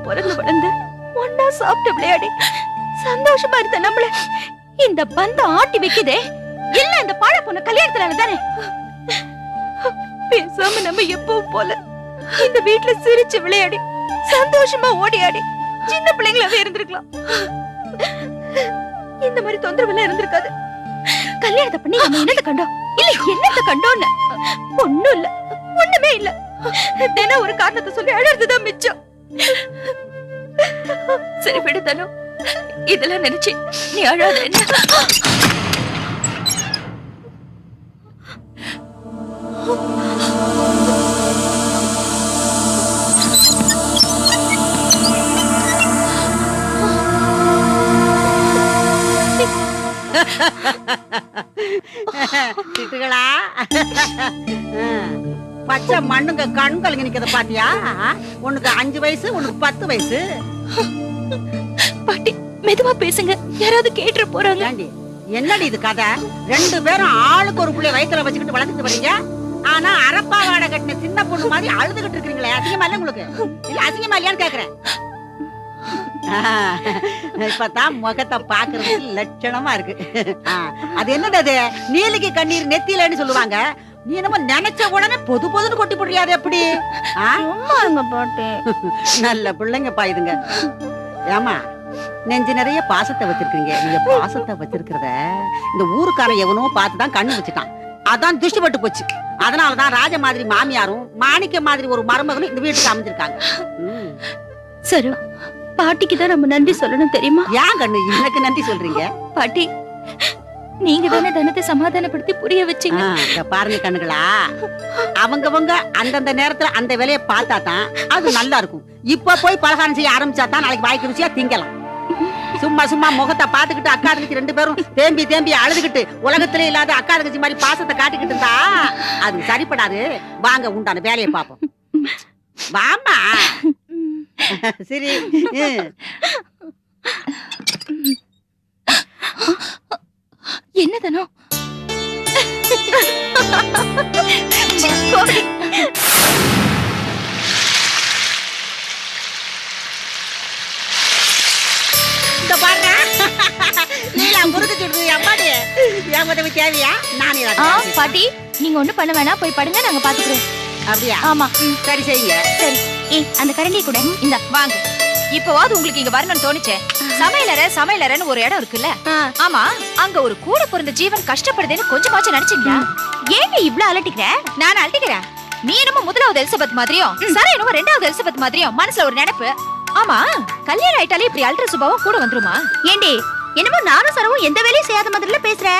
பிறந்து வளர்ந்து ஒன்னா சாப்பிட்டு விளையாடி சந்தோஷமா இருந்த நம்மள இந்த பந்தம் ஆட்டி வைக்குதே இல்ல இந்த பாழ பொண்ணு கல்யாணத்துல தானே. பேசாம நம்ம எப்பவும் போல இந்த வீட்டுல சிரிச்சு விளையாடி சந்தோஷமா ஓடியாடி சின்ன பிள்ளைங்களாவே இருந்திருக்கலாம். இந்த மாதிரி தொந்தரவு எல்லாம் இருந்திருக்காது. கல்யாணத்தை பண்ணி நம்ம என்னத்தை கண்டோம் இல்ல என்னத்தை கண்டோன்னு ஒண்ணும் இல்ல, ஒண்ணுமே இல்ல. தினம் ஒரு காரணத்தை சொல்லி அழறதுதான் மிச்சம். சரி விடு தனு, இதெல்லாம் நினைச்சு நீ அழாத. என்ன திட்டுகளா பச்சை மண்ணுங்க கண் கலங்கி நிக்கிறத பாத்தியா? உனக்கு 5 வயசு, உனக்கு 10 வயசு. பாட்டி மெதுவா பேசுங்க, யாராவது கேட்டு போறாங்க. என்னடி இது கதை? 2 பேரும் ஆளுக்கு ஒரு புள்ளைய வயித்துல வச்சுக்கிட்டு வளர்த்துட்டு வரீங்க. ஆனா அரப்பா வாடை கட்டின சின்ன பொண்ணு மாதிரி அழுதுகிட்டு இருக்கீங்களே, அசிங்கமா இல்ல உங்களுக்கு? இல்ல அசிங்கமா இல்லையான்னு கேக்குறேன். இப்பதான் முகத்தை பாக்குறது லட்சணமா இருக்கு. அது என்னது? அது நீலிக்கு கண்ணீர் நெத்திலன்னு சொல்லுவாங்க. நீ என்னமோ நினைச்ச உடனே பொது பொதுன்னு கொட்டி போடுறியாது எப்படி? பாட்டு நல்ல பிள்ளைங்க பாயுதுங்க. ஏமா நெஞ்சு நிறைய பாசத்தை வச்சிருக்கீங்க. நீங்க பாசத்தை வச்சிருக்கிறத இந்த ஊருக்காரன் எவனோ பார்த்துதான் கண்ணு வச்சுட்டான். அதான் திருஷ்டி பட்டு போச்சு. அதனாலதான் ராஜ மாதிரி மாமியாரும் மாணிக்க மாதிரி ஒரு மருமகனும் இந்த வீட்டுக்கு அமைஞ்சிருக்காங்க. சரி, பாட்டிக்கு தான் நம்ம நன்றி சொல்லணும் தெரியுமா? ஏன் கண்ணு எனக்கு நன்றி சொல்றீங்க? பாட்டி நீங்க தானே தனத்தை சமாதானப்படுத்தி புரிய வச்சீங்க. பாருங்க கண்ணுகளா, அவங்கவங்க அந்தந்த நேரத்துல அந்த வேலையை பார்த்தா தான் அது நல்லா இருக்கும். இப்ப போய் பலகாரம் செய்ய ஆரம்பிச்சா தான் நாளைக்கு வாய்க்கு ருசியா திங்கலாம். சும்மா சும்மா முகத்தை பாத்துக்கிட்டு அக்கா தங்கச்சி 2 பேரும் தேம்பி தேம்பி அழுதுகிட்டு உலகத்திலே இல்லாத அக்கா தங்கச்சி மாதிரி பாசத்தை காட்டிக்கிட்டு இருந்தா அது சரிப்படாது. வாங்க உண்டான வேலையை பார்ப்போம். வாமா. சரி. என்ன தானோ இந்த பாருங்க, நீலா முறுக்கு சுடுது. அம்மாடி என் உதவி தேவையா? நானே பாட்டி நீங்க ஒண்ணு பண்ண வேணாம், போய் படுங்க, நாங்க பாத்துக்கிறோம். அப்படியா? ஆமா சரி செய்யுங்க. சரி. அந்த கரண்டியை கூட இந்த வாங்க. இப்பவாது உங்களுக்கு இங்க வரணும்னு தோணுச்சே. சமையலறன்னு ஒரு இடம் இருக்குல்ல, ஆமா அங்க ஒரு கூட பிறந்த ஜீவன் கஷ்டப்படுதுன்னு கொஞ்சமாச்சும் நினைச்சீங்களா? ஏங்க இவ்ளோ அலட்டிக்கிற? நான் அலட்டிக்கிறேன். நீ என்னமோ முதலாவது எலிசபெத் மாதிரியும் சரி என்னமோ 2வது எலிசபெத் மாதிரியும் மனசுல ஒரு நினைப்பு. ஆமா கல்யாணம் ஆயிட்டாலே இப்படி அல்ட்ர சுபாவம் கூட வந்துருமா? ஏண்டி என்னமோ நானும் சரவும் எந்த வேலையும் செய்யாத மாதிரில பேசுற?